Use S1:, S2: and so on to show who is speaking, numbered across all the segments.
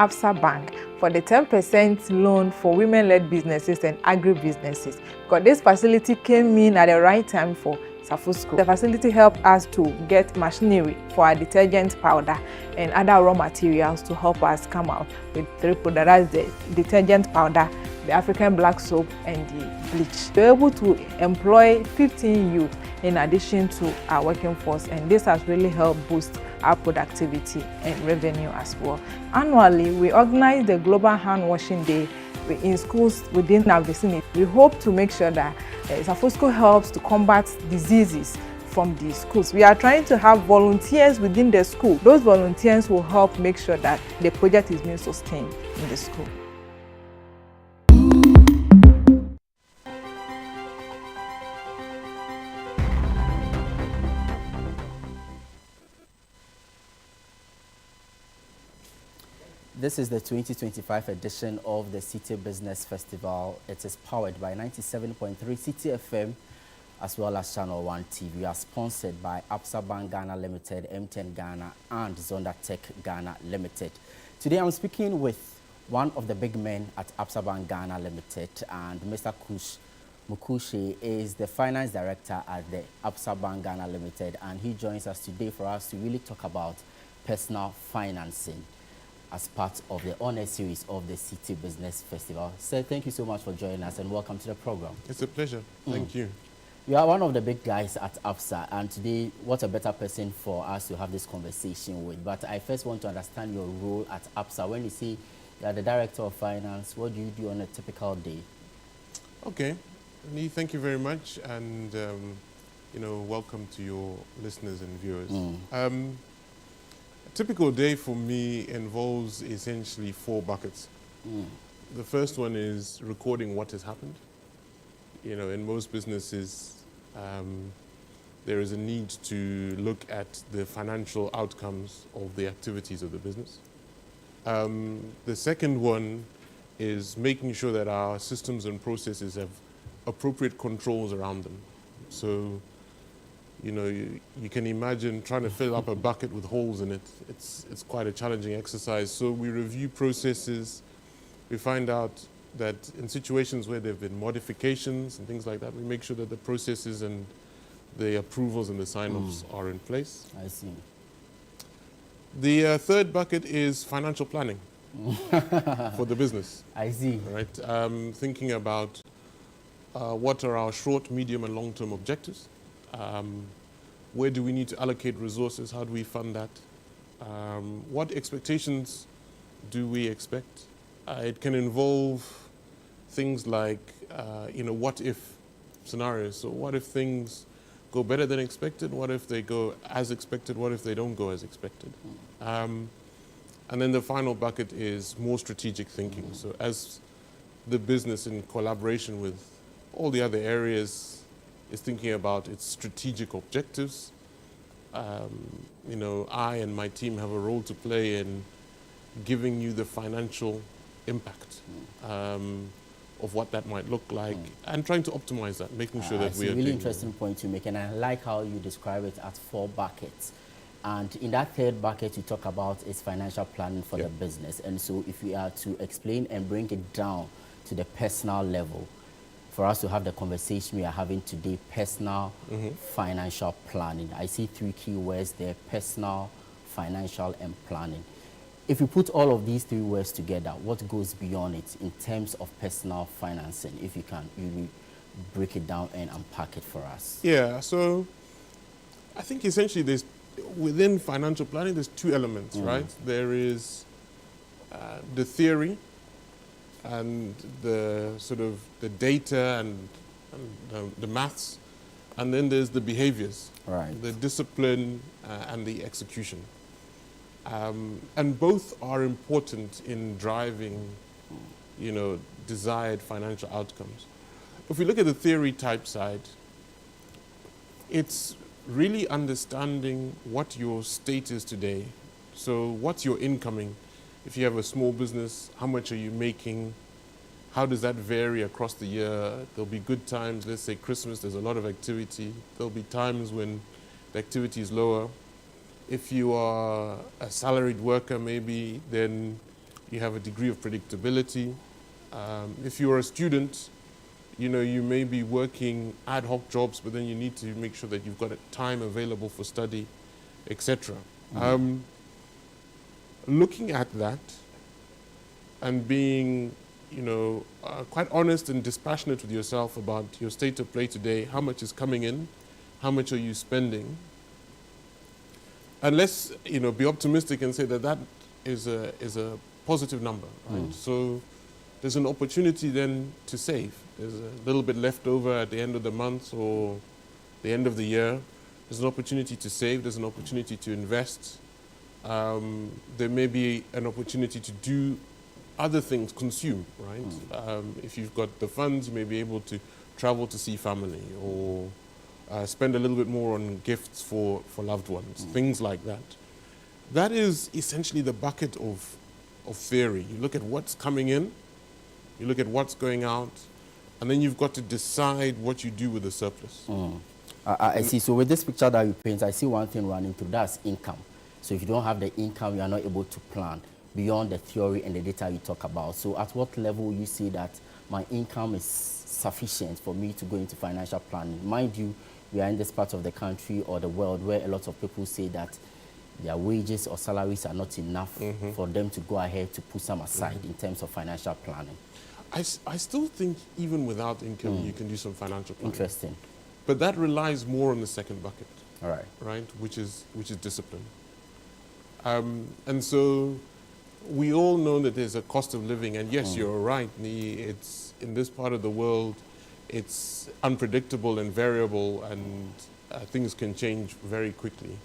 S1: Absa Bank for the 10% loan for women-led businesses and agri-businesses, because this facility came in at the right time for Safusco. The facility helped us to get machinery for our detergent powder and other raw materials to help us come out with three products. That's the detergent powder, the African black soap, and the bleach. We were able to employ 15 youth in addition to our working force, and this has really helped boost our productivity and revenue as well. Annually, we organize the Global Hand Washing Day in schools within our vicinity. We hope to make sure that Safusco helps to combat diseases from the schools. We are trying to have volunteers within the school. Those volunteers will help make sure that the project is being sustained in the school.
S2: This is the 2025 edition of the Citi Business Festival. It is powered by 97.3 Citi FM as well as ChannelOne TV. We are sponsored by Absa Bank Ghana Limited, MTN Ghana, and Zonda Tech Ghana Limited. Today I'm speaking with one of the big men at Absa Bank Ghana Limited, and Mr. Kush. Mkushi is the finance director at the Absa Bank Ghana Limited, and he joins us today for us to really talk about personal financing as part of the honor series of the Citi Business Festival. Sir, thank you so much for joining us and welcome to the program.
S3: It's a pleasure. Thank you.
S2: You are one of the big guys at Absa, and today, what a better person for us to have this conversation with. But I first want to understand your role at Absa. When you say you are the director of finance, what do you do on a typical day?
S3: Okay. Lee, thank you very much, and welcome to your listeners and viewers. A typical day for me involves essentially 4 buckets. The first one is recording what has happened. In most businesses, there is a need to look at the financial outcomes of the activities of the business. The second one is making sure that our systems and processes have appropriate controls around them. So, you can imagine trying to fill up a bucket with holes in it. It's quite a challenging exercise. So we review processes. We find out that in situations where there have been modifications and things like that, we make sure that the processes and the approvals and the sign-offs are in place.
S2: I see.
S3: The third bucket is financial planning for the business.
S2: I see.
S3: Right? Thinking about what are our short, medium, and long-term objectives. Where do we need to allocate resources? How do we fund that? What expectations do we expect? It can involve things like, what if scenarios. So what if things go better than expected? What if they go as expected? What if they don't go as expected? And then the final bucket is more strategic thinking. So as the business, in collaboration with all the other areas, is thinking about its strategic objectives. I and my team have a role to play in giving you the financial impact of what that might look like and trying to optimize that, making sure that we are doing.
S2: It's a really interesting point you make, and I like how you describe it as 4 buckets. And in that third bucket, you talk about is financial planning for the business. And so if we are to explain and bring it down to the personal level, for us to have the conversation we are having today, personal financial planning. I see 3 key words there: personal, financial, and planning. If you put all of these 3 words together, what goes beyond it in terms of personal financing? If you can really break it down and unpack it for us.
S3: Yeah, so I think essentially within financial planning, there's 2 elements, right? There is the theory, and the sort of the data and the maths, and then there's the behaviors,
S2: right? The
S3: discipline and the execution, and both are important in driving, desired financial outcomes. If we look at the theory type side, it's really understanding what your state is today. So what's your incoming? If you have a small business, how much are you making? How does that vary across the year? There'll be good times, let's say Christmas, there's a lot of activity. There'll be times when the activity is lower. If you are a salaried worker, maybe, then you have a degree of predictability. If you're a student, you know, you may be working ad hoc jobs, but then you need to make sure that you've got a time available for study, etc. Looking at that and being, you know, quite honest and dispassionate with yourself about your state of play today, how much is coming in, how much are you spending, and let's, you know, be optimistic and say that that is a positive number, right? So there's an opportunity then to save. There's a little bit left over at the end of the month or the end of the year. There's an opportunity to save. There's an opportunity to invest. There may be an opportunity to do other things, consume, right? If you've got the funds, you may be able to travel to see family or spend a little bit more on gifts for loved ones, things like that. That is essentially the bucket of theory. You look at what's coming in, you look at what's going out, and then you've got to decide what you do with the surplus.
S2: I see. So with this picture that you paint, I see one thing running through, that's income. So if you don't have the income, you are not able to plan beyond the theory and the data you talk about. So at what level you see that my income is sufficient for me to go into financial planning? Mind you, we are in this part of the country or the world where a lot of people say that their wages or salaries are not enough for them to go ahead to put some aside in terms of financial planning.
S3: I still think even without income, you can do some financial planning.
S2: Interesting.
S3: But that relies more on the second bucket.
S2: All right.
S3: Right, which is discipline. And so we all know that there's a cost of living, and yes, you're right. It's in this part of the world, it's unpredictable and variable, and things can change very quickly.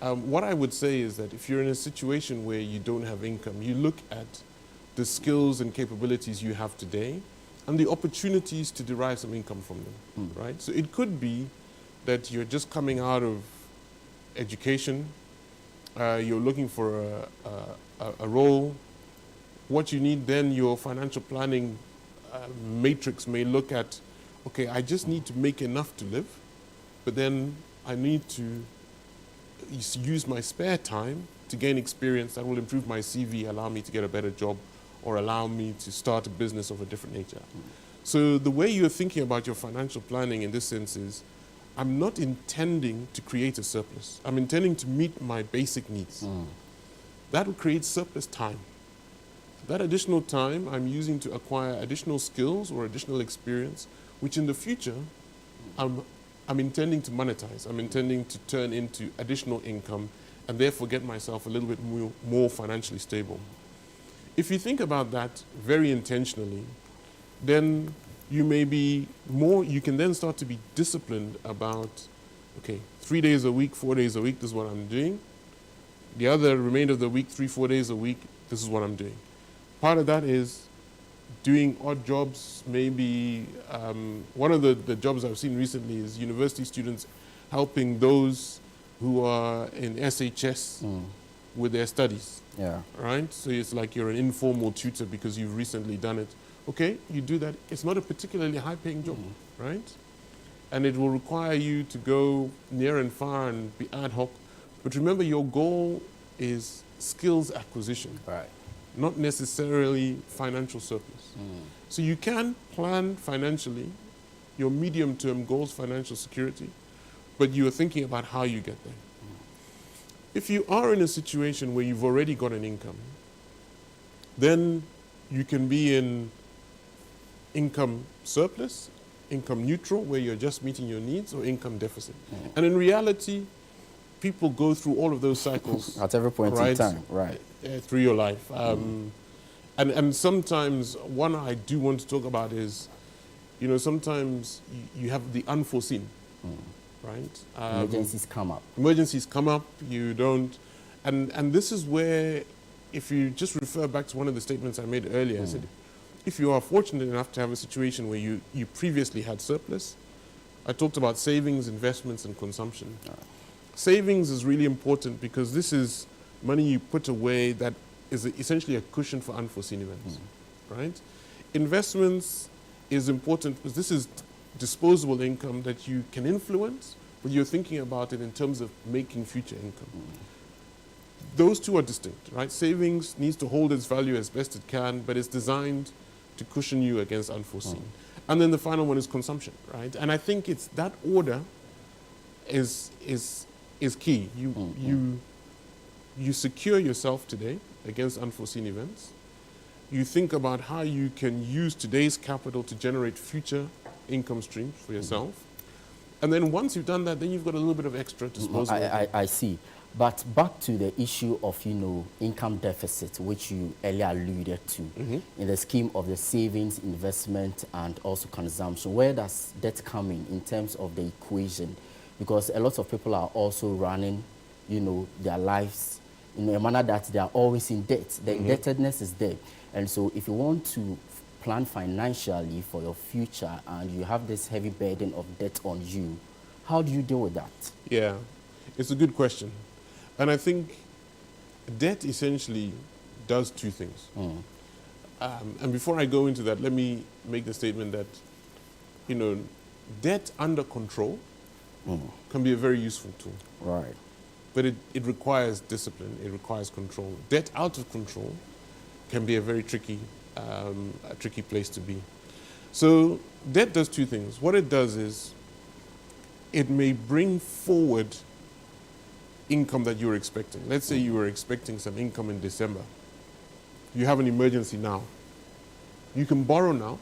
S3: What I would say is that if you're in a situation where you don't have income, you look at the skills and capabilities you have today and the opportunities to derive some income from them, right? So it could be that you're just coming out of education, you're looking for a role. What you need then, your financial planning matrix may look at, okay, I just need to make enough to live, but then I need to use my spare time to gain experience that will improve my CV, allow me to get a better job, or allow me to start a business of a different nature. So the way you're thinking about your financial planning in this sense is, I'm not intending to create a surplus. I'm intending to meet my basic needs. That will create surplus time. That additional time I'm using to acquire additional skills or additional experience, which in the future I'm intending to monetize. I'm intending to turn into additional income and therefore get myself a little bit more financially stable. If you think about that very intentionally, then you may be more, you can then start to be disciplined about, okay, 3 days a week, 4 days a week, this is what I'm doing. The other remainder of the week, 3-4 days a week, this is what I'm doing. Part of that is doing odd jobs. Maybe one of the jobs I've seen recently is university students helping those who are in SHS with their studies.
S2: Yeah.
S3: Right? So it's like you're an informal tutor because you've recently done it. Okay, you do that. It's not a particularly high-paying job, right? And it will require you to go near and far and be ad hoc. But remember, your goal is skills acquisition,
S2: Right.
S3: not necessarily financial surplus. So you can plan financially, your medium-term goals, financial security, but you are thinking about how you get there. If you are in a situation where you've already got an income, then you can be in income surplus, income neutral, where you're just meeting your needs, or income deficit. And in reality, people go through all of those cycles
S2: At every point in time, right.
S3: through your life. And sometimes one I do want to talk about is, you know, sometimes you have the unforeseen, right?
S2: Emergencies come up.
S3: Emergencies come up, you don't, and this is where, if you just refer back to one of the statements I made earlier, I said, if you are fortunate enough to have a situation where you previously had surplus, I talked about savings, investments, and consumption. Savings is really important because this is money you put away that is essentially a cushion for unforeseen events, right? Investments is important because this is disposable income that you can influence, but you're thinking about it in terms of making future income. those two are distinct, right? Savings needs to hold its value as best it can, but it's designed to cushion you against unforeseen. And then the final one is consumption, right? And I think it's that order is key. You secure yourself today against unforeseen events. You think about how you can use today's capital to generate future income streams for yourself. And then once you've done that, then you've got a little bit of extra disposable.
S2: I see. But back to the issue of, income deficit, which you earlier alluded to, in the scheme of the savings, investment, and also consumption, where does debt come in terms of the equation? Because a lot of people are also running, their lives in a manner that they are always in debt. The indebtedness is there. And so if you want to plan financially for your future and you have this heavy burden of debt on you, how do you deal with that?
S3: Yeah, it's a good question. And I think debt essentially does two things. And before I go into that, let me make the statement that, debt under control can be a very useful tool.
S2: Right.
S3: But it requires discipline, it requires control. Debt out of control can be a very tricky place to be. So debt does two things. What it does is it may bring forward income that you're expecting. Let's say you were expecting some income in December. You have an emergency now. You can borrow now,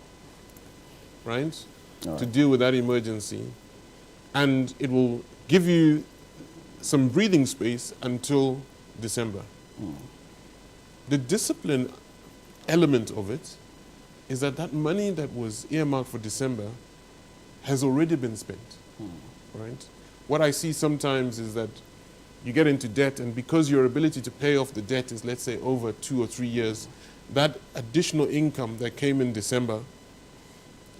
S3: right, to deal with that emergency. And it will give you some breathing space until December. The discipline element of it is that money that was earmarked for December has already been spent, right? What I see sometimes is that you get into debt, and because your ability to pay off the debt is, let's say, over 2 or 3 years, that additional income that came in December,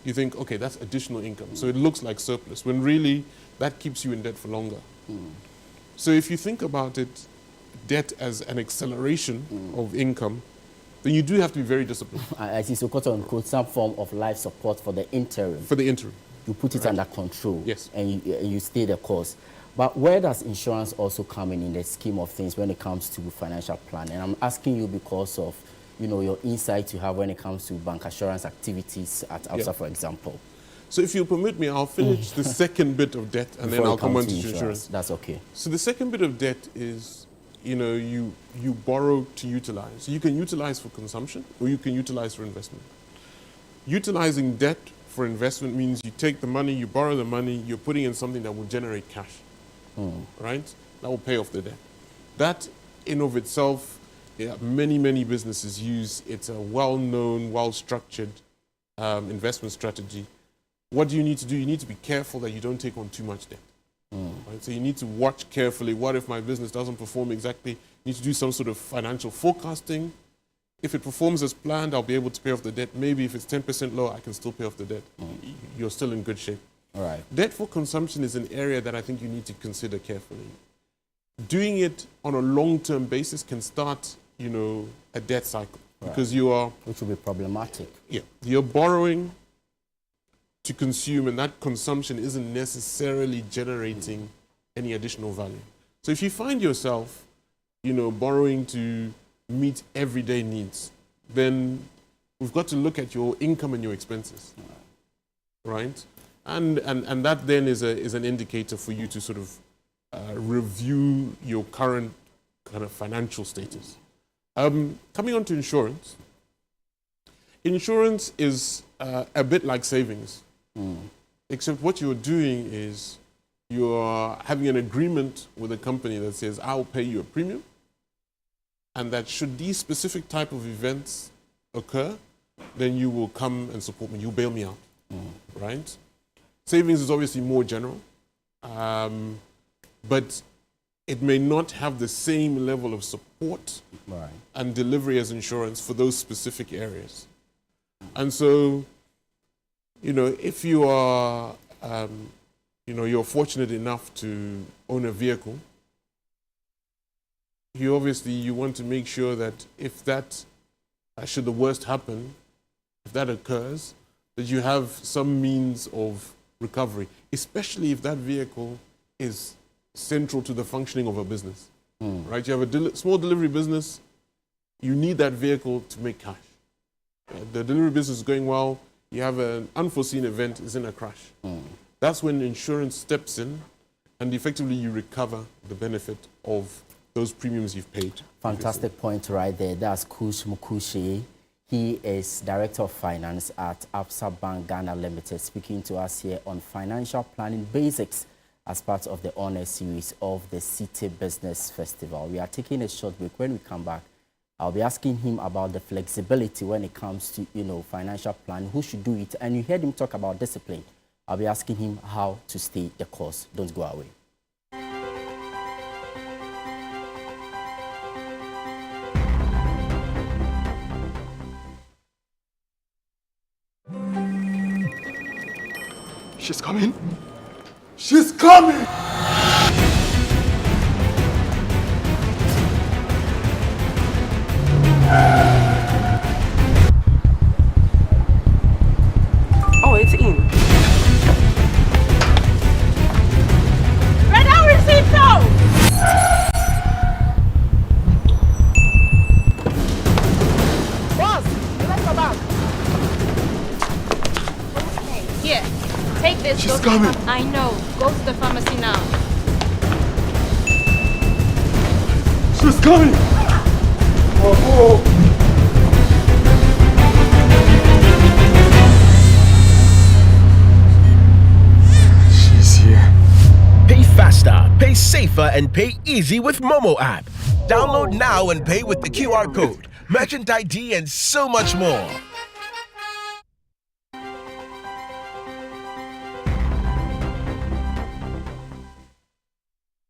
S3: you think, okay, that's additional income. So it looks like surplus, when really that keeps you in debt for longer. So if you think about it, debt as an acceleration of income, then you do have to be very disciplined.
S2: I see, so quote unquote, some form of life support for the interim.
S3: For the interim.
S2: You put it under control.
S3: Yes.
S2: And you stay the course. But where does insurance also come in the scheme of things when it comes to financial planning? And I'm asking you because of, your insight you have when it comes to bank assurance activities at Absa, for example.
S3: So if you permit me, I'll finish the second bit of debt, and then I'll come on to insurance.
S2: That's okay.
S3: So the second bit of debt is, you borrow to utilize. So you can utilize for consumption, or you can utilize for investment. Utilizing debt for investment means you take the money, you borrow the money, you're putting in something that will generate cash, right? That will pay off the debt. That, in of itself, many businesses use. It's a well-known, well-structured investment strategy. What do you need to do? You need to be careful that you don't take on too much debt. Right? So you need to watch carefully. What if my business doesn't perform exactly? You need to do some sort of financial forecasting. If it performs as planned, I'll be able to pay off the debt. Maybe if it's 10% lower, I can still pay off the debt. You're still in good shape.
S2: All right.
S3: Debt for consumption is an area that I think you need to consider carefully. Doing it on a long-term basis can start, a debt cycle, because you are...
S2: Which will be problematic.
S3: Yeah. You're borrowing to consume, and that consumption isn't necessarily generating any additional value. So if you find yourself, borrowing to meet everyday needs, then we've got to look at your income and your expenses, right? And that then is an indicator for you to sort of review your current kind of financial status. Coming on to insurance. Insurance is a bit like savings, except what you're doing is you're having an agreement with a company that says, I'll pay you a premium, and that should these specific type of events occur, then you will come and support me, you bail me out, right? Savings is obviously more general, but it may not have the same level of support and delivery as insurance for those specific areas. And so, if you are, you're fortunate enough to own a vehicle, you want to make sure that if that, should the worst happen, if that occurs, that you have some means of recovery, especially if that vehicle is central to the functioning of a business, right? You have a small delivery business, you need that vehicle to make cash. The delivery business is going well, you have an unforeseen event, it's in a crash. That's when insurance steps in and effectively you recover the benefit of those premiums you've paid.
S2: Fantastic point right there. That's Kush Mkushi. He is Director of Finance at Absa Bank Ghana Limited, speaking to us here on financial planning basics as part of the honor series of the Citi Business Festival. We are taking a short break. When we come back, I'll be asking him about the flexibility when it comes to, financial planning, who should do it. And you heard him talk about discipline. I'll be asking him how to stay the course. Don't go away.
S4: She's coming. She's coming!
S5: Oh, it's in.
S1: Red Hour receipt now! Boss, you like my bag?
S6: Okay, here. Take this.
S4: She's
S6: go to
S4: coming.
S6: I know. Go to the pharmacy now.
S4: She's coming! Oh. She's here.
S7: Pay faster, pay safer, and pay easy with Momo app. Download now and pay with the QR code, merchant ID, and so much more.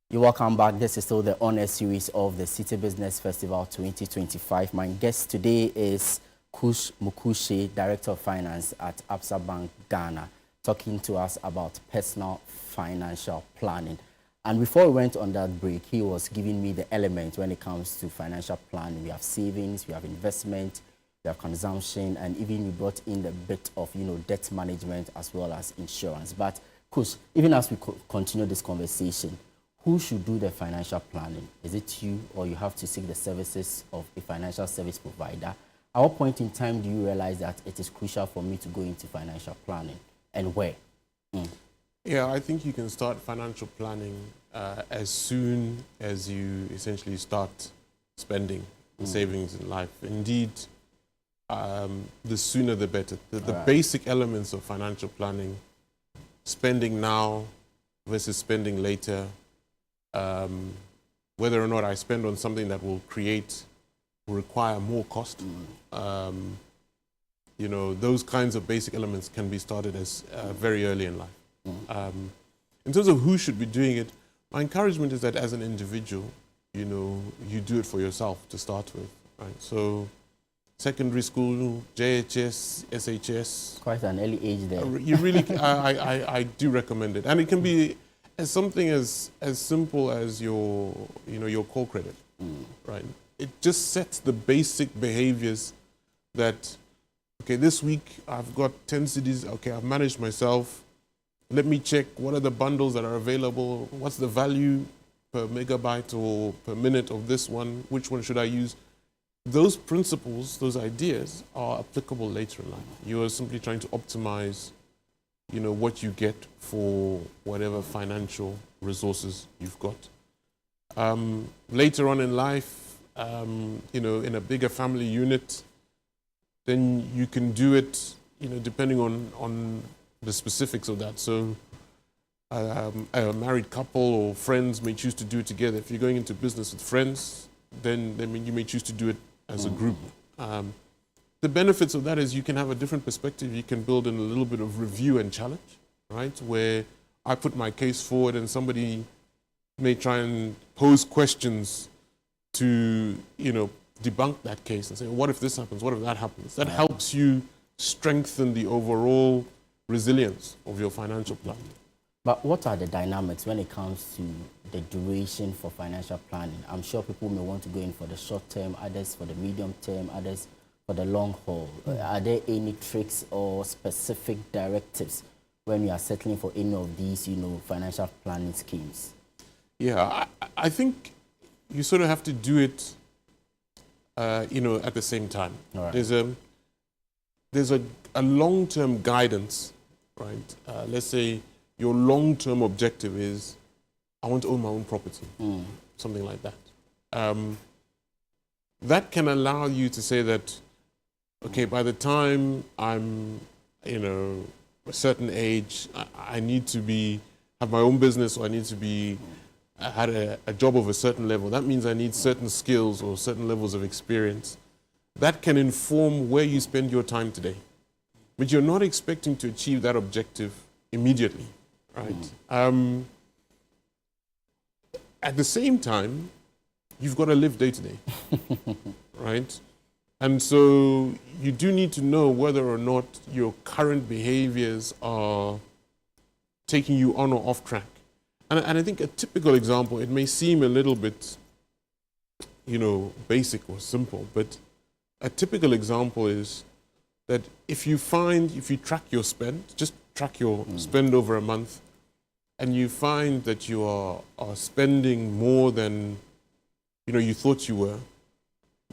S2: You're welcome back. This is still the honor series of the Citi Business Festival 2025. My guest today is Kush Mkushi, Director of Finance at Absa Bank Ghana, talking to us about personal financial planning. And before we went on that break, he was giving me the elements when it comes to financial planning. We have savings, we have investment, we have consumption, and even we brought in the bit of, debt management as well as insurance. But Kush, even as we continue this conversation, who should do the financial planning? Is it you, or you have to seek the services of a financial service provider? At what point in time do you realize that it is crucial for me to go into financial planning, and where?
S3: Yeah, I think you can start financial planning as soon as you essentially start spending savings in life. Indeed, the sooner the better. The basic elements of financial planning, spending now versus spending later, whether or not I spend on something that will require more cost. Those kinds of basic elements can be started as very early in life. In terms of who should be doing it, my encouragement is that as an individual, you do it for yourself to start with, right? So secondary school, JHS, SHS.
S2: Quite an early age there.
S3: You really, I do recommend it. And it can be as something as simple as your call credit, right? It just sets the basic behaviors that, okay, this week I've got 10 CDs, okay, I've managed myself. Let me check what are the bundles that are available, what's the value per megabyte or per minute of this one, which one should I use? Those principles, those ideas are applicable later in life. You are simply trying to optimize what you get for whatever financial resources you've got. Later on in life, in a bigger family unit, then you can do it, depending on the specifics of that. So a married couple or friends may choose to do it together. If you're going into business with friends, then you may choose to do it as a group. The benefits of that is you can have a different perspective. You can build in a little bit of review and challenge, right? Where I put my case forward and somebody may try and pose questions to, debunk that case and say, what if this happens? What if that happens? That helps you strengthen the overall resilience of your financial plan.
S2: But what are the dynamics when it comes to the duration for financial planning? I'm sure people may want to go in for the short term, others for the medium term, others for the long haul. Are there any tricks or specific directives when you are settling for any of these, financial planning schemes?
S3: Yeah, I think you sort of have to do it, you know, at the same time.
S2: All right.
S3: There's a long-term guidance, right? Let's say your long-term objective is, I want to own my own property, something like that. That can allow you to say that, okay, by the time I'm, you know, a certain age, I need to have my own business, or I need to be at a job of a certain level. That means I need certain skills or certain levels of experience. That can inform where you spend your time today. But you're not expecting to achieve that objective immediately, right? At the same time, you've got to live day to day, right? And so you do need to know whether or not your current behaviors are taking you on or off track. And I think a typical example, it may seem a little bit, you know, basic or simple, but a typical example is that if you track your spend, just track your spend over a month, and you find that you are spending more than, you know, you thought you were,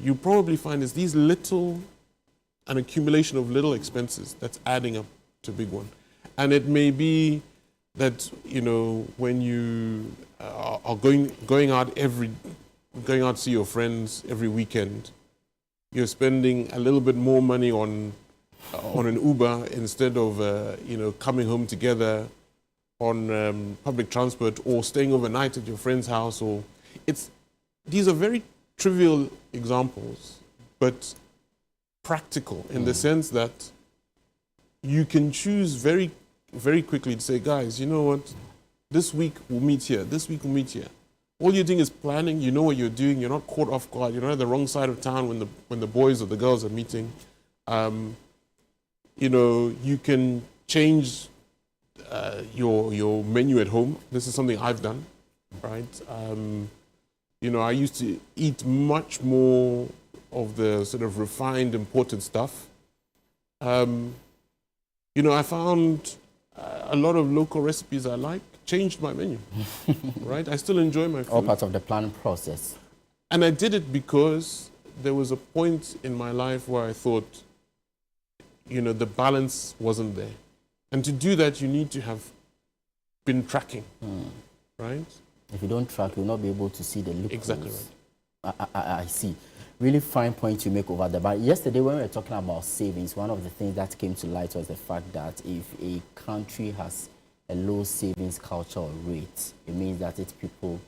S3: you probably find it's these an accumulation of little expenses that's adding up to a big one. And it may be that, you know, when you are going out to see your friends every weekend, you're spending a little bit more money on an Uber instead of, you know, coming home together on public transport or staying overnight at your friend's house. These are very trivial examples, but practical in the sense that you can choose very, very quickly to say, guys, you know what, this week we'll meet here, this week we'll meet here. All you're doing is planning, you know what you're doing, you're not caught off guard, you're not at the wrong side of town when the boys or the girls are meeting. You know, you can change your menu at home. This is something I've done, right? You know, I used to eat much more of the sort of refined, imported stuff. You know, I found a lot of local recipes I like, changed my menu, right? I still enjoy my food.
S2: All part of the planning process.
S3: And I did it because there was a point in my life where I thought, you know, the balance wasn't there. And to do that, you need to have been tracking, right?
S2: If you don't track, you'll not be able to see the loopholes.
S3: Exactly right.
S2: I see. Really fine point you make over there. But yesterday when we were talking about savings, one of the things that came to light was the fact that if a country has a low savings culture or rate, it means that its people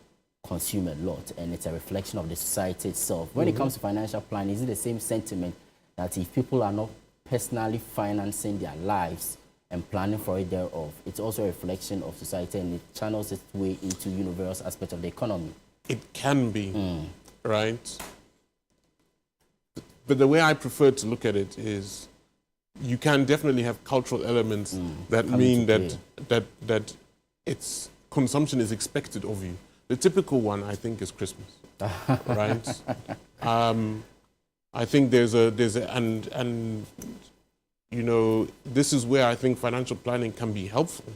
S2: consume a lot, and it's a reflection of the society itself. When it comes to financial planning, is it the same sentiment that if people are not personally financing their lives and planning for it thereof, it's also a reflection of society, and it channels its way into various aspects of the economy?
S3: It can be, right? But the way I prefer to look at it is, you can definitely have cultural elements that mean that its consumption is expected of you. The typical one, I think, is Christmas, right? I think and you know, this is where I think financial planning can be helpful.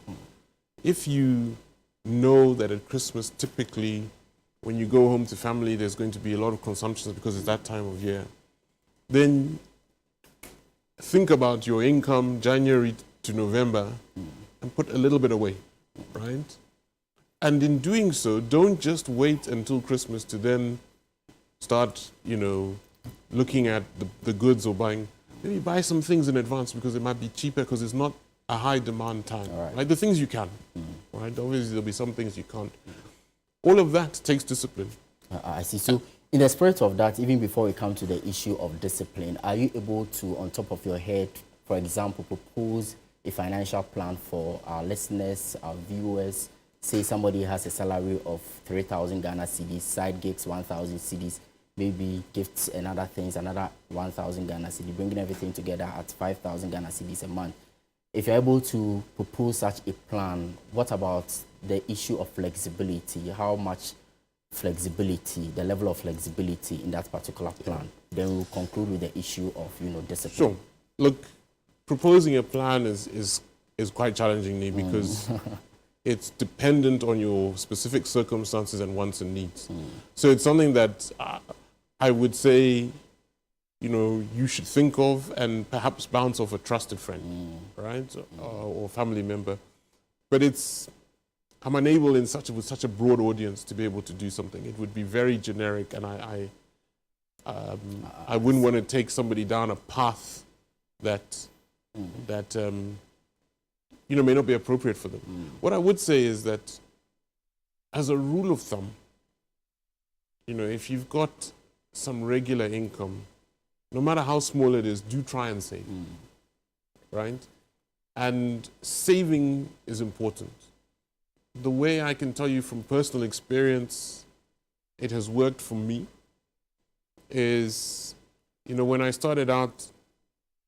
S3: If you know that at Christmas, typically, when you go home to family, there's going to be a lot of consumption because it's that time of year, then think about your income January to November and put a little bit away, right? And in doing so, don't just wait until Christmas to then start, you know, looking at the goods or buying. Maybe buy some things in advance because it might be cheaper because it's not a high demand time. Right? The things you can, right? Obviously, there'll be some things you can't. All of that takes discipline.
S2: I see. So in the spirit of that, even before we come to the issue of discipline, are you able to, on top of your head, for example, propose a financial plan for our listeners, our viewers? Say somebody has a salary of 3,000 Ghana cedis, side gigs 1,000 cedis, maybe gifts and other things, another 1,000 Ghana cedis, bringing everything together at 5,000 Ghana cedis a month. If you're able to propose such a plan, what about the issue of flexibility? How much flexibility, the level of flexibility in that particular plan? Then we'll conclude with the issue of, you know, discipline.
S3: Sure. Look, proposing a plan is quite challenging me because It's dependent on your specific circumstances and wants and needs. So it's something that I would say, you know, you should think of and perhaps bounce off a trusted friend, right, or family member. But I'm unable with such a broad audience to be able to do something. It would be very generic, and I wouldn't want to take somebody down a path that you know, may not be appropriate for them. What I would say is that, as a rule of thumb, you know, if you've got some regular income, no matter how small it is, do try and save, right? And saving is important. The way I can tell you from personal experience, it has worked for me, is, you know, when I started out,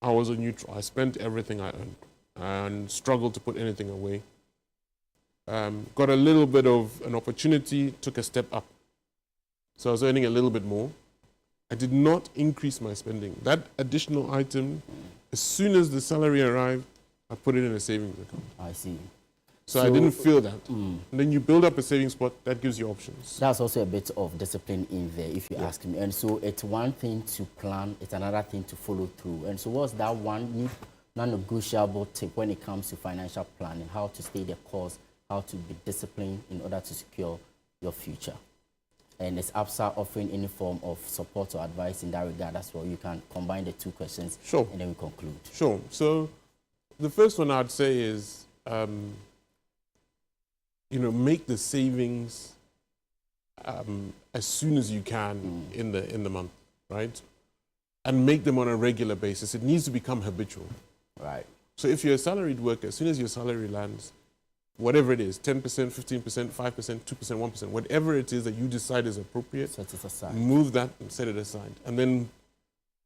S3: I was a neutral. I spent everything I earned and struggled to put anything away. Got a little bit of an opportunity, took a step up. So I was earning a little bit more. I did not increase my spending. That additional item, as soon as the salary arrived, I put it in a savings account.
S2: I see.
S3: So I didn't feel that. And then you build up a savings pot, that gives you options.
S2: That's also a bit of discipline in there, if you ask me. And so it's one thing to plan, it's another thing to follow through. And so what's that one non-negotiable tip when it comes to financial planning, how to stay the course, how to be disciplined in order to secure your future? And is Absa offering any form of support or advice in that regard as well? You can combine the two questions,
S3: sure,
S2: and then we conclude.
S3: Sure. So the first one I'd say is, you know, make the savings as soon as you can in the month, right? And make them on a regular basis. It needs to become habitual.
S2: Right.
S3: So if you're a salaried worker, as soon as your salary lands, whatever it is, 10%, 15%, 5%, 2%, 1%, whatever it is that you decide is appropriate,
S2: set it aside.
S3: Move that and set it aside. And then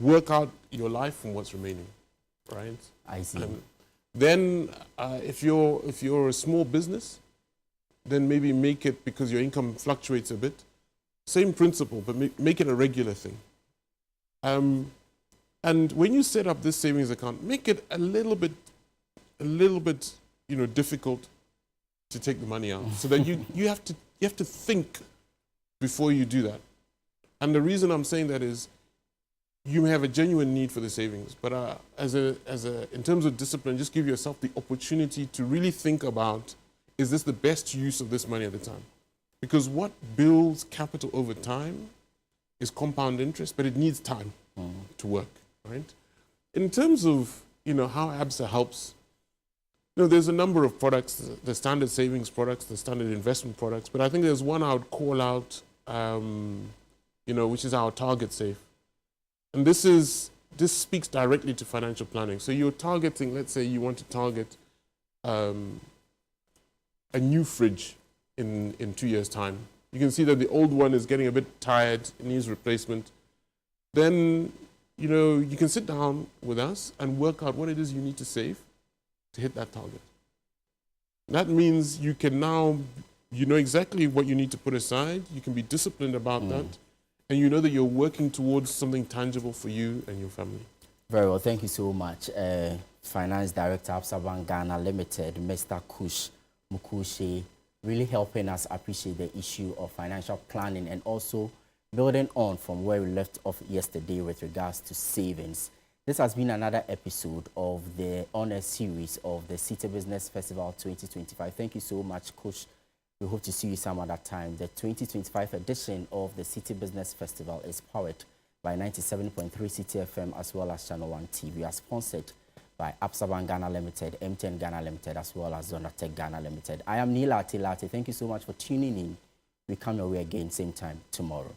S3: work out your life from what's remaining, right?
S2: I see.
S3: Then if you're a small business, then maybe make it, because your income fluctuates a bit, same principle, but make it a regular thing. And when you set up this savings account, make it a little bit, you know, difficult to take the money out, so that you have to think before you do that. And the reason I'm saying that is, you may have a genuine need for the savings, but in terms of discipline, just give yourself the opportunity to really think about, is this the best use of this money at the time? Because what builds capital over time is compound interest, but it needs time to work, right? In terms of, you know, how Absa helps, you know, there's a number of products, the standard savings products, the standard investment products, but I think there's one I would call out, you know, which is our Target Safe. And this speaks directly to financial planning. So you're targeting, let's say you want to target a new fridge in 2 years' time. You can see that the old one is getting a bit tired, it needs replacement. Then, you know, you can sit down with us and work out what it is you need to save to hit that target. That means you can now, you know exactly what you need to put aside, you can be disciplined about that, and you know that you're working towards something tangible for you and your family.
S2: Very well, thank you so much. Finance Director, Absa Bank Ghana Limited, Mr. Kush, Mkushi, really helping us appreciate the issue of financial planning and also building on from where we left off yesterday with regards to savings. This has been another episode of the honor series of the Citi Business Festival 2025. Thank you so much, Kush. We hope to see you some other time. The 2025 edition of the Citi Business Festival is powered by 97.3 Citi FM as well as ChannelOne TV. We are sponsored by Absa Bank Ghana Limited, MTN Ghana Limited, as well as Zonatech Ghana Limited. I am Neil Atilati. Thank you so much for tuning in. We come your way again same time tomorrow.